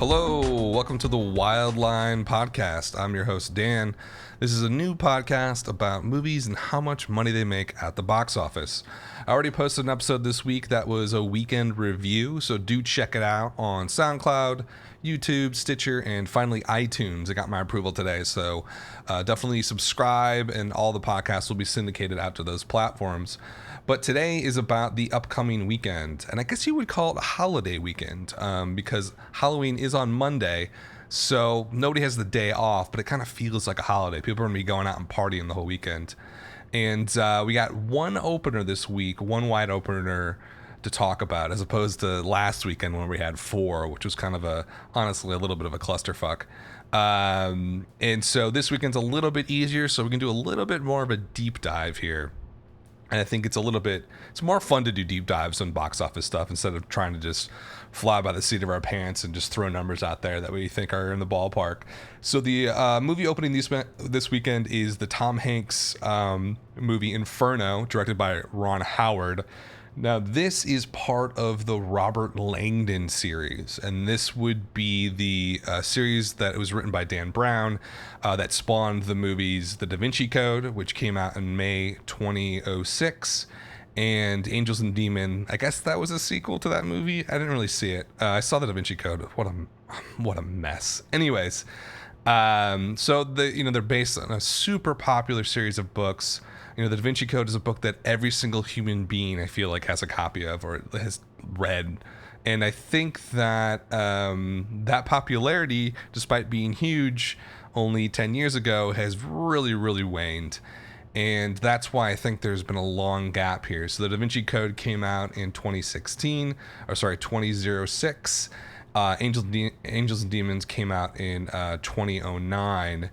Hello, welcome to the Wildline Podcast. I'm your host, Dan. This is a new podcast about movies and how much money they make at the box office. I already posted an episode this week that was a weekend review, so do check it out on SoundCloud, YouTube, Stitcher, and finally iTunes. I got my approval today, so definitely subscribe, and all the podcasts will be syndicated out to those platforms. But today is about the upcoming weekend, and I guess you would call it a holiday weekend because Halloween is on Monday, so nobody has the day off, but it kind of feels like a holiday. People are going to be going out and partying the whole weekend. And we got one opener this week, one wide opener to talk about, as opposed to last weekend when we had four, which was kind of honestly a little bit of a clusterfuck. And so this weekend's a little bit easier, so we can do a little bit more of a deep dive here. And I think it's more fun to do deep dives on box office stuff instead of trying to just fly by the seat of our pants and just throw numbers out there that we think are in the ballpark. So the movie opening this weekend is the Tom Hanks movie Inferno, directed by Ron Howard. Now, this is part of the Robert Langdon series, and this would be the series that was written by Dan Browne that spawned the movies The Vinci Code, which came out in May 2006, and Angels and Demons. I guess that was a sequel to that movie. I didn't really see it. I saw The Vinci Code. What a mess. Anyways, so they're based on a super popular series of books. The Da Vinci Code is a book that every single human being, I feel like, has a copy of or has read. And I think that that popularity, despite being huge only 10 years ago, has really, really waned. And that's why I think there's been a long gap here. So the Da Vinci Code came out in 2006. Angels and Demons came out in 2009.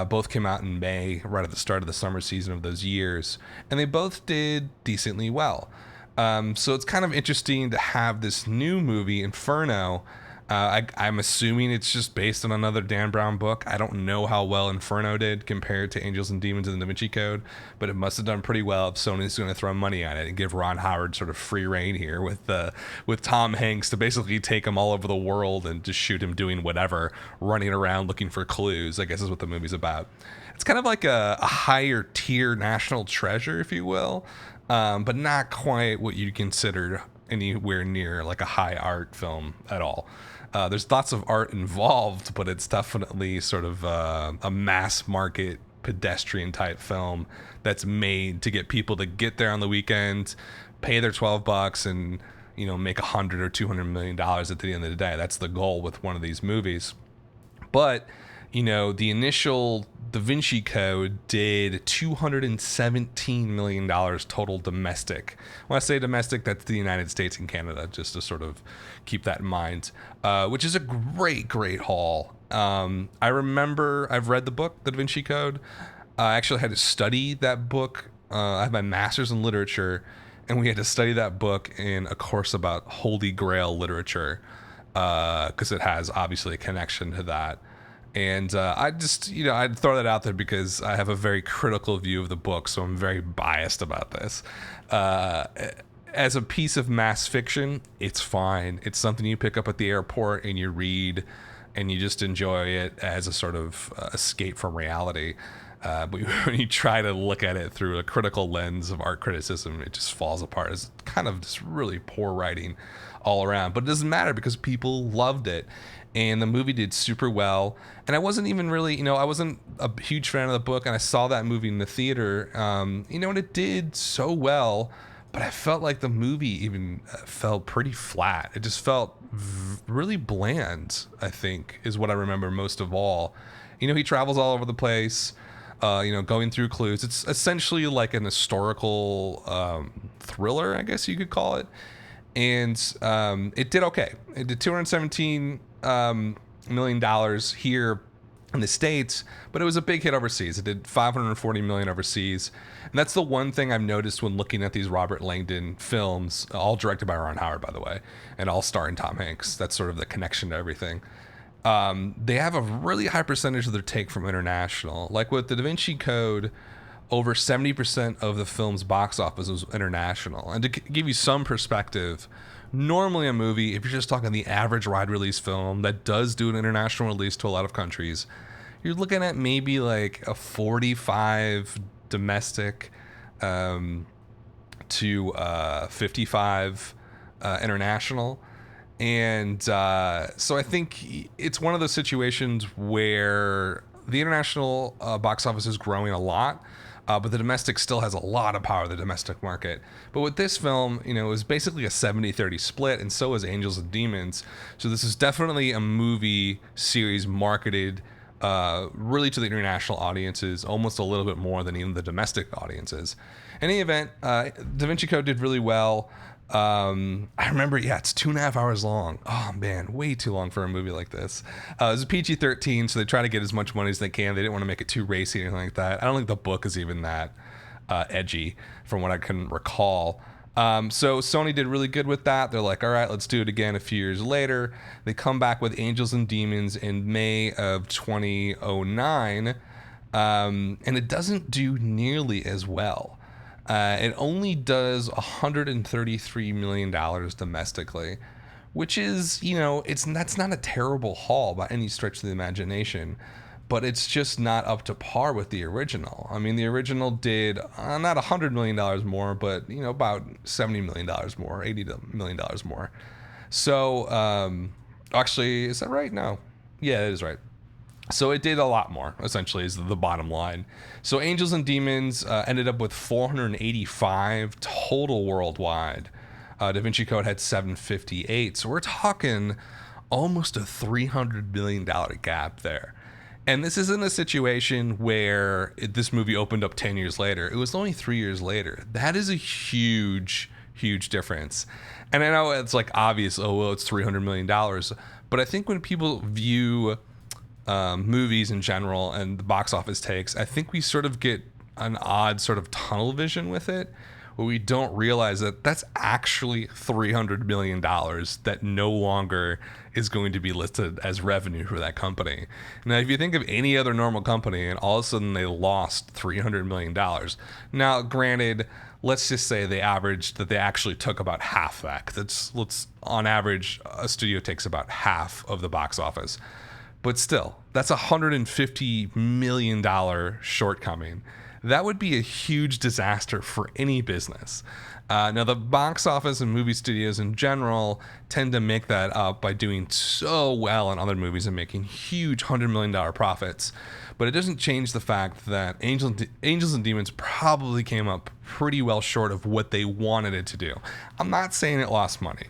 Both came out in May, right at the start of the summer season of those years, and they both did decently well. So it's kind of interesting to have this new movie, Inferno. I'm assuming it's just based on another Dan Browne book. I don't know how well Inferno did compared to Angels and Demons and the Da Vinci Code, but it must have done pretty well if Sony's going to throw money at it and give Ron Howard sort of free reign here with Tom Hanks to basically take him all over the world and just shoot him doing whatever, running around looking for clues, I guess is what the movie's about. It's kind of like a higher tier National Treasure, if you will, but not quite what you'd consider anywhere near like a high art film at all. There's lots of art involved, but it's definitely sort of a mass market pedestrian type film that's made to get people to get there on the weekend, pay their $12 and, make $100 or $200 million at the end of the day. That's the goal with one of these movies. But, the initial Da Vinci Code did $217 million total domestic. When I say domestic, that's the United States and Canada, just to sort of keep that in mind, which is a great, great haul. I remember I've read the book, The Da Vinci Code. I actually had to study that book. I have my master's in literature, and we had to study that book in a course about Holy Grail literature because it has obviously a connection to that. And I'd throw that out there because I have a very critical view of the book, so I'm very biased about this. As a piece of mass fiction, it's fine. It's something you pick up at the airport and you read, and you just enjoy it as a sort of escape from reality. But when you try to look at it through a critical lens of art criticism, it just falls apart. It's kind of just really poor writing all around. But it doesn't matter because people loved it. And the movie did super well. And I wasn't even really, I wasn't a huge fan of the book. And I saw that movie in the theater, and it did so well. But I felt like the movie even felt pretty flat. It just felt really bland, I think, is what I remember most of all. He travels all over the place, going through clues. It's essentially like an historical thriller, I guess you could call it. And it did okay. It did $217 million here in the States, but it was a big hit overseas. It did $540 million overseas. And that's the one thing I've noticed when looking at these Robert Langdon films, all directed by Ron Howard, by the way, and all starring Tom Hanks. That's sort of the connection to everything. They have a really high percentage of their take from international. Like with the Da Vinci Code, over 70% of the film's box office was international. And to give you some perspective, normally a movie, if you're just talking the average wide release film that does do an international release to a lot of countries, you're looking at maybe like a 45 domestic to 55 international. And so I think it's one of those situations where the international box office is growing a lot, but the domestic still has a lot of power, the domestic market. But with this film, it was basically a 70-30 split, and so is Angels and Demons. So this is definitely a movie series marketed really to the international audiences, almost a little bit more than even the domestic audiences. In any event, Da Vinci Code did really well. I remember, it's 2.5 hours long. Oh man, way too long for a movie like this. It was a PG-13, so they try to get as much money as they can. They didn't want to make it too racy or anything like that. I don't think the book is even that edgy, from what I can recall. So Sony did really good with that. They're like, all right, let's do it again a few years later. They come back with Angels and Demons in May of 2009, and it doesn't do nearly as well. It only does $133 million domestically, which is, that's not a terrible haul by any stretch of the imagination, but it's just not up to par with the original. I mean, the original did not $100 million more, but, about $70 million more, $80 million more. So, actually, is that right? No. Yeah, it is right. So it did a lot more, essentially, is the bottom line. So Angels and Demons ended up with 485 total worldwide. Da Vinci Code had 758. So we're talking almost a $300 million gap there. And this isn't a situation where this movie opened up 10 years later. It was only 3 years later. That is a huge, huge difference. And I know it's like obvious, it's $300 million. But I think when people view movies in general and the box office takes, I think we sort of get an odd sort of tunnel vision with it, where we don't realize that that's actually $300 million that no longer is going to be listed as revenue for that company. Now, if you think of any other normal company and all of a sudden they lost $300 million, now granted, let's just say they actually took about half that. On average, a studio takes about half of the box office. But still, that's a $150 million shortcoming. That would be a huge disaster for any business. Now, the box office and movie studios in general tend to make that up by doing so well in other movies and making huge $100 million profits. But it doesn't change the fact that Angels and Demons probably came up pretty well short of what they wanted it to do. I'm not saying it lost money.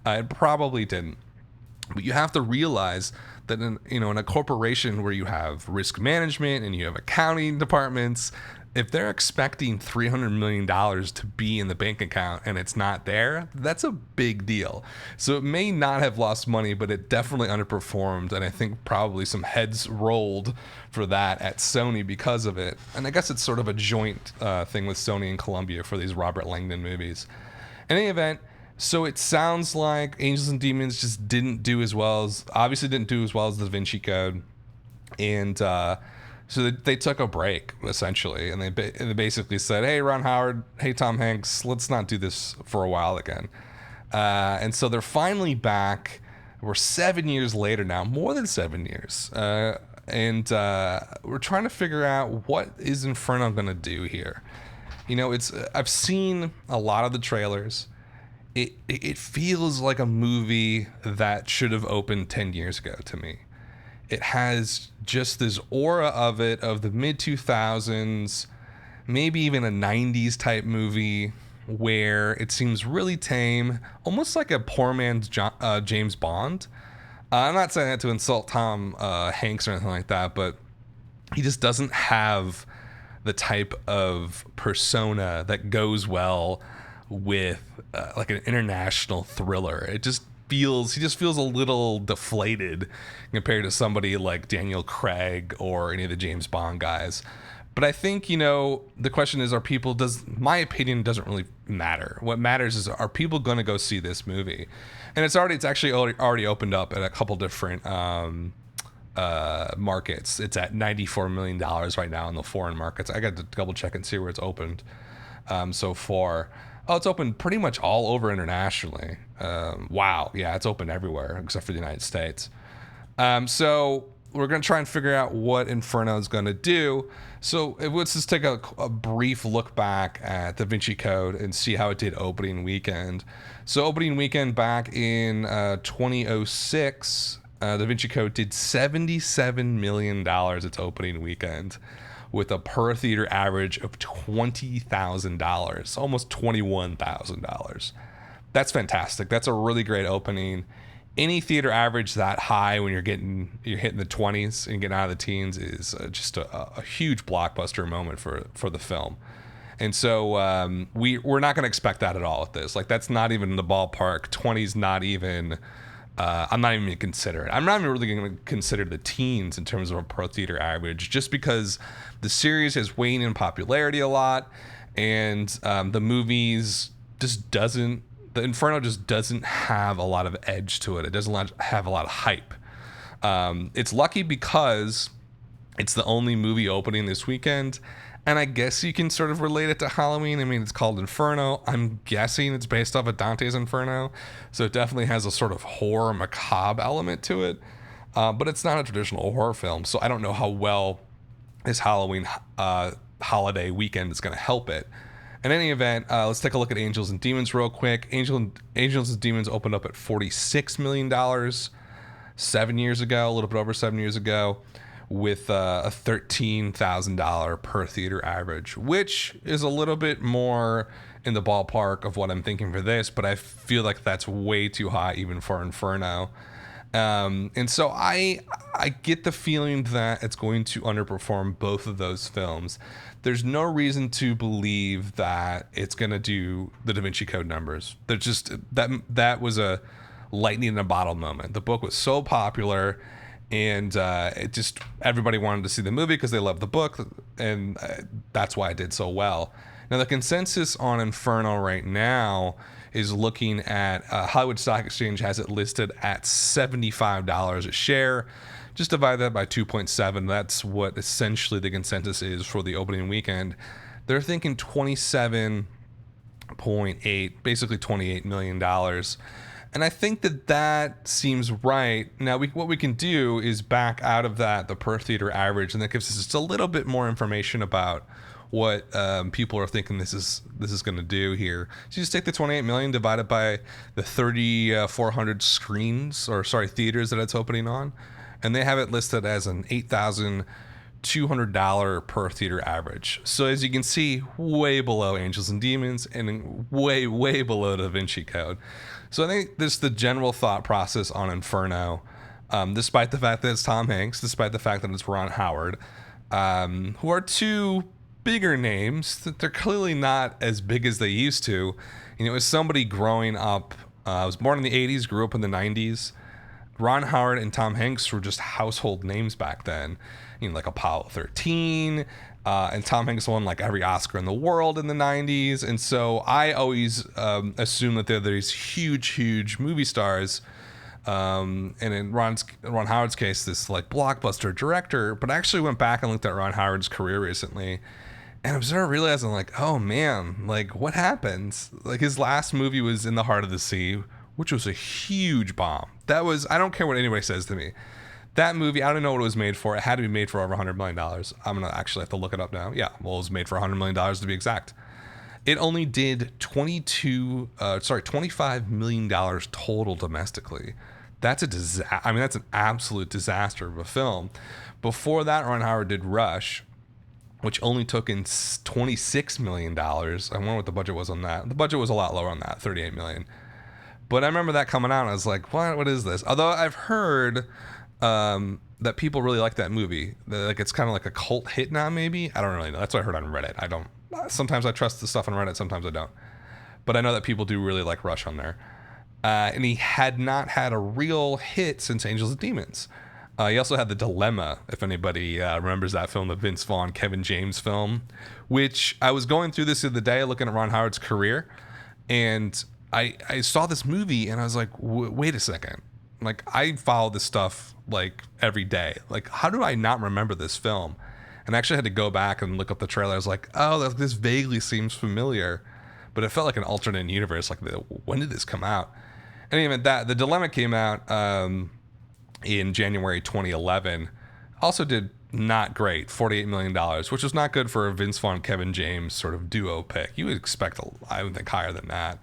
It probably didn't. But you have to realize that in a corporation where you have risk management and you have accounting departments, if they're expecting $300 million to be in the bank account and it's not there, that's a big deal. So it may not have lost money, but it definitely underperformed. And I think probably some heads rolled for that at Sony because of it. And I guess it's sort of a joint thing with Sony and Columbia for these Robert Langdon movies. In any event, so it sounds like Angels and Demons just didn't do as well as the Da Vinci Code. And so they took a break, essentially. And they basically said, hey, Ron Howard, hey, Tom Hanks, let's not do this for a while again. And so they're finally back. We're 7 years later now, more than 7 years. And we're trying to figure out what is Inferno going to do here. I've seen a lot of the trailers. It feels like a movie that should have opened 10 years ago to me. It has just this aura of the mid-2000s, maybe even a 90s type movie where it seems really tame, almost like a poor man's James Bond. I'm not saying that to insult Tom Hanks or anything like that, but he just doesn't have the type of persona that goes well with like an international thriller. He just feels a little deflated compared to somebody like Daniel Craig or any of the James Bond guys. But I think, the question is, my opinion doesn't really matter. What matters is, are people going to go see this movie? And it's actually already opened up at a couple different markets. It's at $94 million right now in the foreign markets. I got to double check and see where it's opened so far. Oh, it's open pretty much all over internationally. Wow. Yeah, it's open everywhere except for the United States. So we're going to try and figure out what Inferno is going to do. So let's just take a brief look back at the Vinci Code and see how it did opening weekend. So opening weekend back in 2006, the Vinci Code did $77 million its opening weekend, with a per theater average of $20,000, almost $21,000. That's fantastic. That's a really great opening. Any theater average that high when you're hitting the 20s and getting out of the teens is just a huge blockbuster moment for the film. And so we're not going to expect that at all with this. Like, that's not even in the ballpark. 20's not even. I'm not even going to consider it. I'm not even really going to consider the teens in terms of a per theater average, just because the series has waned in popularity a lot, and the movies just doesn't. The Inferno just doesn't have a lot of edge to it. It doesn't have a lot of hype. It's lucky because it's the only movie opening this weekend, and I guess you can sort of relate it to Halloween. I mean, it's called Inferno. I'm guessing it's based off of Dante's Inferno, so it definitely has a sort of horror macabre element to it, but it's not a traditional horror film, so I don't know how well this Halloween holiday weekend is going to help it. In any event, let's take a look at Angels and Demons real quick. Angels and Demons opened up at $46 million 7 years ago, a little bit over 7 years ago, with a $13,000 per theater average, which is a little bit more in the ballpark of what I'm thinking for this, but I feel like that's way too high even for Inferno. And so I get the feeling that it's going to underperform both of those films. There's no reason to believe that it's going to do the Da Vinci Code numbers. They're just that was a lightning in a bottle moment. The book was so popular, and it just everybody wanted to see the movie because they loved the book, and that's why it did so well. Now, the consensus on Inferno right now is looking at Hollywood Stock Exchange has it listed at $75 a share. Just divide that by 2.7. That's what essentially the consensus is for the opening weekend. They're thinking 27.8, basically $28 million. And I think that seems right. Now, what we can do is back out of that the per theater average, and that gives us just a little bit more information about what people are thinking this is going to do here. So you just take the 28 million divided by the 3,400 theaters that it's opening on, and they have it listed as an $8,200 per theater average. So as you can see, way below Angels and Demons and way below Da Vinci Code. So I think this is the general thought process on Inferno, despite the fact that it's Tom Hanks, despite the fact that it's Ron Howard, who are two bigger names. That they're clearly not as big as they used to. You know, as somebody growing up, I was born in the 80s, grew up in the 90s. Ron Howard and Tom Hanks were just household names back then. You know, like Apollo 13, and Tom Hanks won like every Oscar in the world in the 90s. And so I always assume that they're these huge movie stars. And in Ron Howard's case, this like blockbuster director. But I actually went back and looked at Ron Howard's career recently, and I was sort of realizing, like, oh man, like what happened? Like his last movie was In the Heart of the Sea, which was a huge bomb. That was, I don't care what anybody says to me. That movie, I don't know what it was made for. It had to be made for over $100 million. I'm going to actually have to look it up now. Yeah, well, it was made for $100 million to be exact. It only did $25 million total domestically. That's a disaster. I mean, that's an absolute disaster of a film. Before that, Ron Howard did Rush, which only took in $26 million. I wonder what the budget was on that. The budget was a lot lower on that, $38 million. But I remember that coming out, and I was like, what is this? Although I've heard that people really like that movie. Like it's kind of like a cult hit now, maybe. I don't really know. That's what I heard on Reddit. Sometimes I trust the stuff on Reddit, sometimes I don't. But I know that people do really like Rush on there. And he had not had a real hit since Angels and Demons. He also had The Dilemma, if anybody remembers that film, the Vince Vaughn, Kevin James film, which I was going through this the other day looking at Ron Howard's career, and I saw this movie and I was like, wait a second. Like, I follow this stuff like every day. Like, how do I not remember this film? And I actually had to go back and look up the trailer. I was like, oh, this vaguely seems familiar, but it felt like an alternate universe. Like, when did this come out? Anyway, the Dilemma came out in January 2011. Also did not great, $48 million, which was not good for a Vince Vaughn, Kevin James sort of duo pick. You would expect, I would think, higher than that.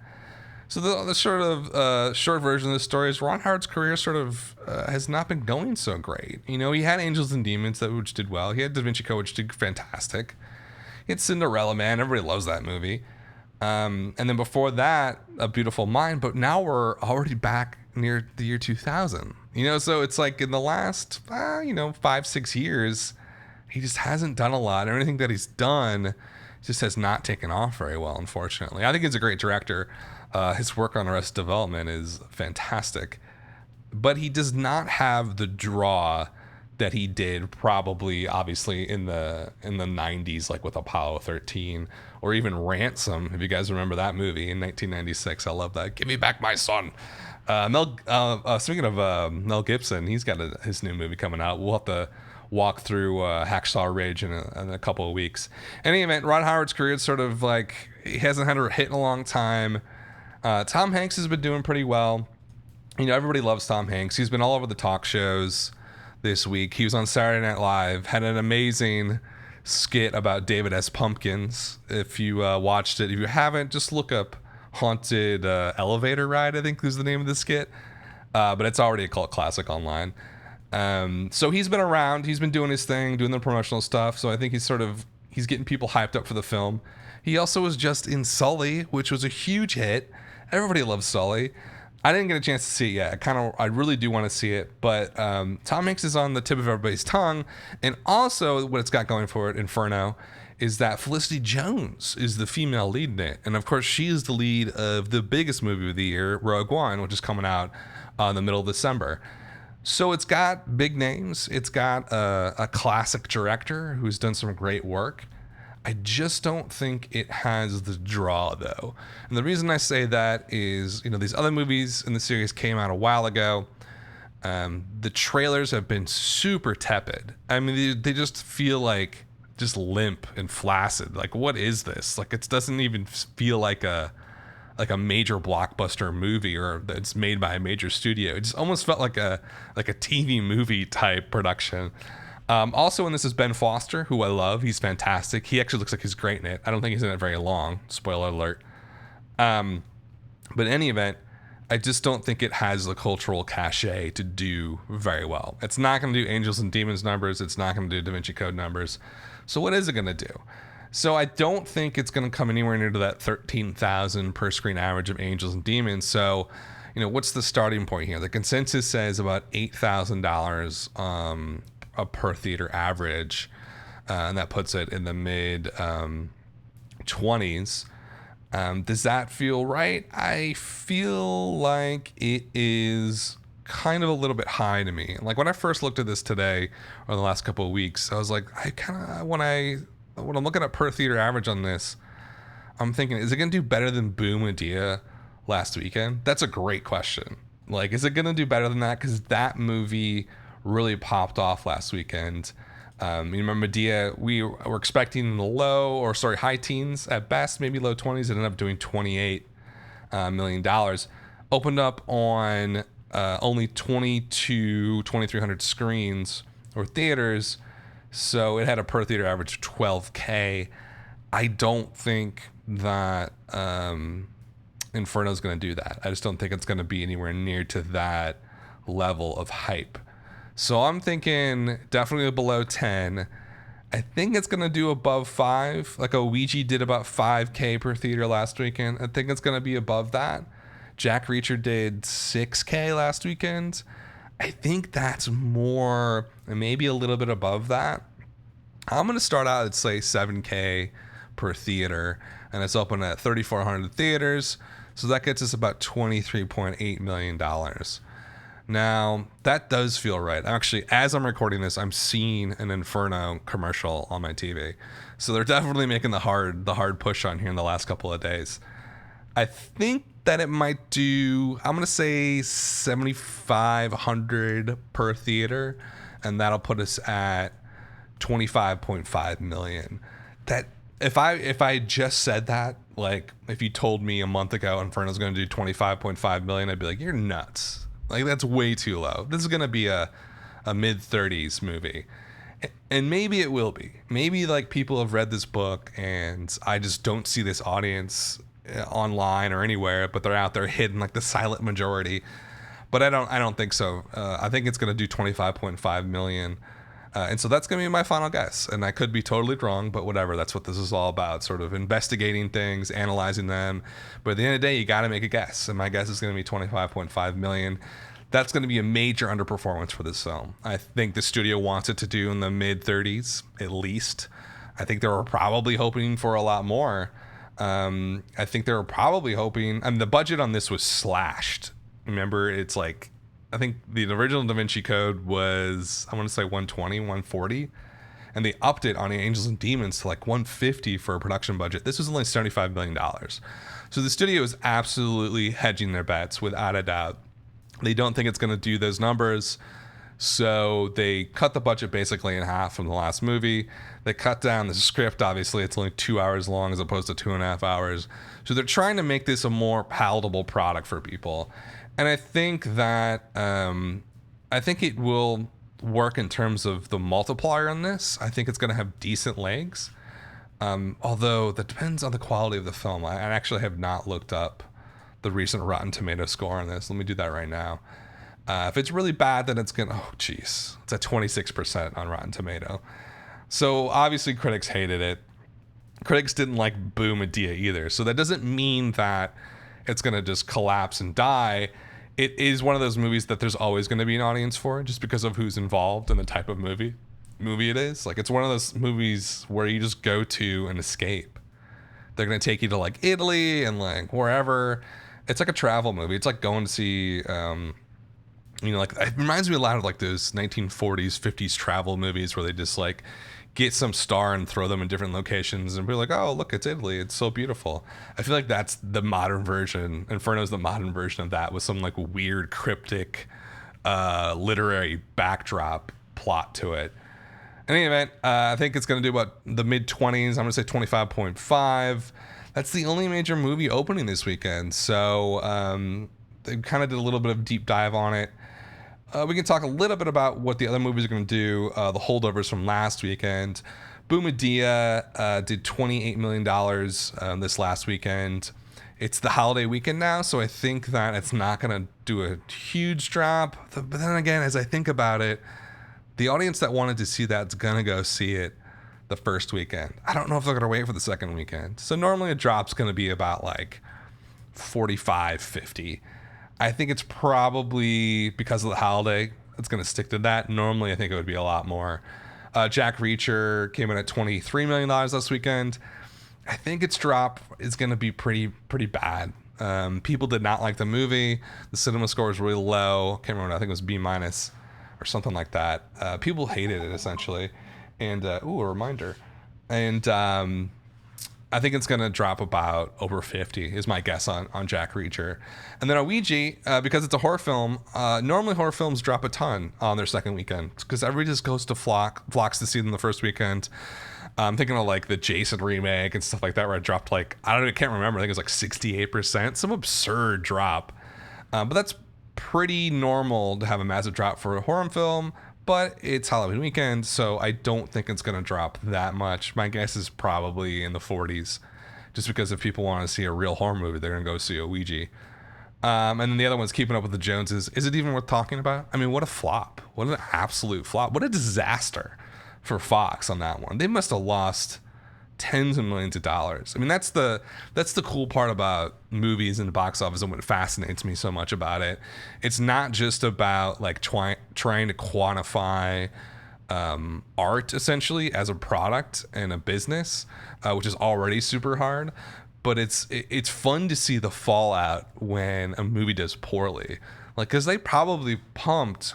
So the sort of short version of the story is Ron Howard's career sort of has not been going so great. You know, he had Angels and Demons, which did well. He had Da Vinci Code, which did fantastic. He had Cinderella Man. Everybody loves that movie. And then before that, A Beautiful Mind. But now we're already back near the year 2000. You know, so it's like in the last, 5-6 years, he just hasn't done a lot. And anything that he's done just has not taken off very well, unfortunately. I think he's a great director. His work on Arrested Development is fantastic, but he does not have the draw that he did probably, obviously, in the 90s, like with Apollo 13 or even Ransom, if you guys remember that movie in 1996. I love that. Give me back my son. Speaking of Mel Gibson, he's got his new movie coming out. We'll have to walk through Hacksaw Ridge in a couple of weeks. In any event, Ron Howard's career is sort of like, he hasn't had a hit in a long time. Tom Hanks has been doing pretty well. You know, everybody loves Tom Hanks. He's been all over the talk shows this week. He was on Saturday Night Live, had an amazing skit about David S. Pumpkins. If you watched it, if you haven't, just look up Haunted Elevator Ride, I think is the name of the skit. But it's already a cult classic online. So he's been around. He's been doing his thing, doing the promotional stuff. So I think he's getting people hyped up for the film. He also was just in Sully, which was a huge hit. Everybody loves Sully. I didn't get a chance to see it yet. I really do want to see it, but Tom Hanks is on the tip of everybody's tongue. And also what it's got going for it, Inferno, is that Felicity Jones is the female lead in it. And of course, she is the lead of the biggest movie of the year, Rogue One, which is coming out in the middle of December. So it's got big names. It's got a classic director who's done some great work. I just don't think it has the draw, though. And the reason I say that is, these other movies in the series came out a while ago. The trailers have been super tepid. I mean, they just feel like just limp and flaccid. Like, what is this? Like, it doesn't even feel like a major blockbuster movie or that's made by a major studio. It just almost felt like a TV movie type production. Also in this is Ben Foster, who I love. He's fantastic. He actually looks like he's great in it. I don't think he's in it very long. Spoiler alert. But in any event, I just don't think it has the cultural cachet to do very well. It's not going to do Angels and Demons numbers. It's not going to do Da Vinci Code numbers. So what is it going to do? So I don't think it's going to come anywhere near to that 13,000 per screen average of Angels and Demons. So, what's the starting point here? The consensus says about $8,000 a per theater average, and that puts it in the mid 20s. Does that feel right? I feel like it is kind of a little bit high to me. Like when I first looked at this today or the last couple of weeks, I was like, when I'm looking at per theater average on this, I'm thinking, is it going to do better than Boom Medea last weekend? That's a great question. Like, is it going to do better than that? Because that movie really popped off last weekend. You remember Medea, we were expecting high teens at best, maybe low 20s. It ended up doing $28 million. Opened up on only 2,300 screens or theaters. So it had a per theater average of $12K. I don't think that Inferno is going to do that. I just don't think it's going to be anywhere near to that level of hype. So I'm thinking definitely below 10. I think it's going to do above 5. Like Ouija did about 5K per theater last weekend. I think it's going to be above that. Jack Reacher did 6K last weekend. I think that's more, maybe a little bit above that. I'm going to start out at, say, 7K per theater, and it's open at 3,400 theaters. So that gets us about $23.8 million. Now, that does feel right. Actually, as I'm recording this, I'm seeing an Inferno commercial on my TV. So they're definitely making the hard push on here in the last couple of days. I think that it might do, I'm going to say 7,500 per theater, and that'll put us at 25.5 million. That if I just said that, like if you told me a month ago Inferno's going to do 25.5 million, I'd be like, you're nuts. Like that's way too low. This is going to be a mid 30s movie. And maybe it will be. Maybe like people have read this book and I just don't see this audience online or anywhere, but they're out there hidden, like the silent majority. But I don't think so. I think it's going to do 25.5 million. And so that's going to be my final guess. And I could be totally wrong, but whatever. That's what this is all about, sort of investigating things, analyzing them. But at the end of the day, you got to make a guess. And my guess is going to be 25.5 million. That's going to be a major underperformance for this film. I think the studio wants it to do in the mid 30s, at least. I think they were probably hoping for a lot more. I think they were probably hoping, the budget on this was slashed. Remember, it's like, I think the original Da Vinci Code was, I want to say 120, 140. And they upped it on Angels and Demons to like 150 for a production budget. This was only $75 million. So the studio is absolutely hedging their bets without a doubt. They don't think it's going to do those numbers. So they cut the budget basically in half from the last movie. They cut down the script. Obviously, it's only 2 hours long as opposed to 2.5 hours. So they're trying to make this a more palatable product for people. And I think that I think it will work in terms of the multiplier on this. I think it's going to have decent legs. Although that depends on the quality of the film. I actually have not looked up the recent Rotten Tomato score on this. Let me do that right now. If it's really bad, then it's gonna, oh geez, it's at 26% on Rotten Tomato. So obviously critics hated it. Critics didn't like Boo Medea either. So that doesn't mean that it's gonna just collapse and die. It is one of those movies that there's always gonna be an audience for, just because of who's involved and the type of movie it is. Like it's one of those movies where you just go to and escape. They're gonna take you to like Italy and like wherever. It's like a travel movie. It's like going to see, like it reminds me a lot of like those 1940s, 50s travel movies where they just like get some star and throw them in different locations and be like, oh, look, it's Italy. It's so beautiful. I feel like that's the modern version. Inferno's the modern version of that with some like weird, cryptic, literary backdrop plot to it. In any event, I think it's going to do about the mid 20s. I'm going to say 25.5. That's the only major movie opening this weekend. So they kind of did a little bit of deep dive on it. We can talk a little bit about what the other movies are going to do, the holdovers from last weekend. Boo Medea did $28 million this last weekend. It's the holiday weekend now, so I think that it's not going to do a huge drop. But then again, as I think about it, the audience that wanted to see that's going to go see it the first weekend. I don't know if they're going to wait for the second weekend. So normally a drop's going to be about like 45, 50. I think it's probably because of the holiday, it's going to stick to that. Normally I think it would be a lot more. Jack Reacher came in at $23 million last weekend. I think its drop is going to be pretty bad. People did not like the movie. The cinema score was really low. Can't remember. I think it was B- or something like that. People hated it essentially. And, a reminder. And I think it's going to drop about over 50 is my guess on Jack Reacher. And then on Ouija, because it's a horror film, normally horror films drop a ton on their second weekend because everybody just goes to flocks to see them the first weekend. I'm thinking of like the Jason remake and stuff like that where it dropped like, I can't remember. I think it was like 68%, some absurd drop. But that's pretty normal to have a massive drop for a horror film. But it's Halloween weekend, so I don't think it's going to drop that much. My guess is probably in the 40s, just because if people want to see a real horror movie, they're going to go see a Ouija. And then the other one's Keeping Up with the Joneses. Is it even worth talking about? I mean, what a flop. What an absolute flop. What a disaster for Fox on that one. They must have lost tens of millions of dollars. I mean, that's the cool part about movies and the box office and what fascinates me so much about it. It's not just about like trying to quantify art essentially as a product and a business, which is already super hard, but it's fun to see the fallout when a movie does poorly. Like, because they probably pumped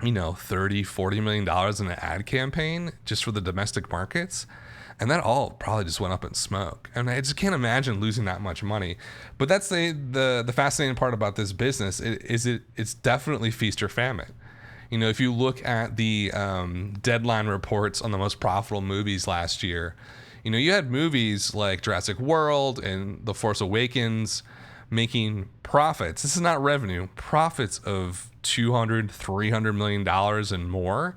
$30-40 million in an ad campaign just for the domestic markets. And that all probably just went up in smoke. And I just can't imagine losing that much money. But that's the fascinating part about this business it's definitely feast or famine. You know, if you look at the deadline reports on the most profitable movies last year, you know, you had movies like Jurassic World and The Force Awakens making profits. This is not revenue, profits of $200-300 million and more.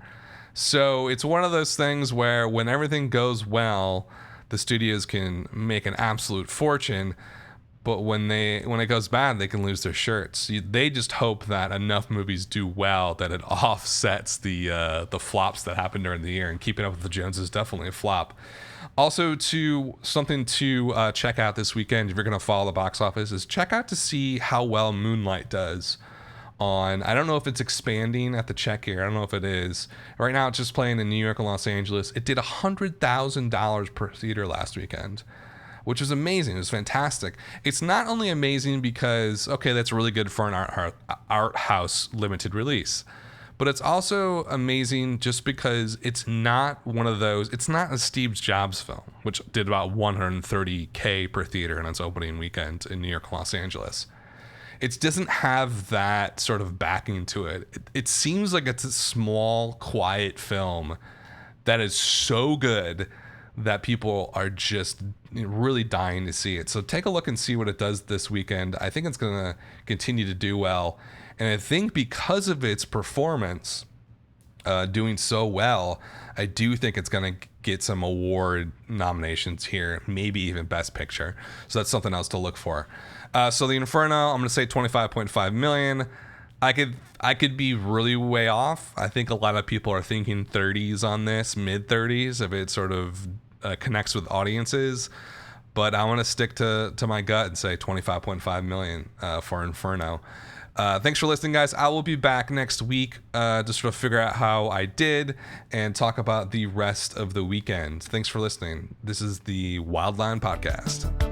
So it's one of those things where when everything goes well, the studios can make an absolute fortune. But when it goes bad, they can lose their shirts. They just hope that enough movies do well that it offsets the flops that happen during the year. And Keeping Up with the Joneses is definitely a flop. Also, something to check out this weekend if you're going to follow the box office is check out to see how well Moonlight does. I don't know if it's expanding at the check here. I don't know if it is. Right now, it's just playing in New York and Los Angeles. It did $100,000 per theater last weekend, which is amazing. It was fantastic. It's not only amazing because, okay, that's really good for an art house limited release, but it's also amazing just because it's not one of those, it's not a Steve Jobs film, which did about $130K per theater in its opening weekend in New York and Los Angeles. It doesn't have that sort of backing to it. It seems like it's a small, quiet film that is so good that people are just really dying to see it. So take a look and see what it does this weekend. I think it's going to continue to do well. And I think because of its performance doing so well, I do think it's going to get some award nominations here, maybe even Best Picture. So that's something else to look for. So the Inferno, I'm going to say 25.5 million. I could be really way off. I think a lot of people are thinking 30s on this, mid 30s, if it sort of connects with audiences. But I want to stick to my gut and say 25.5 million for Inferno. Thanks for listening, guys. I will be back next week to sort of figure out how I did and talk about the rest of the weekend. Thanks for listening. This is the Wildline Podcast.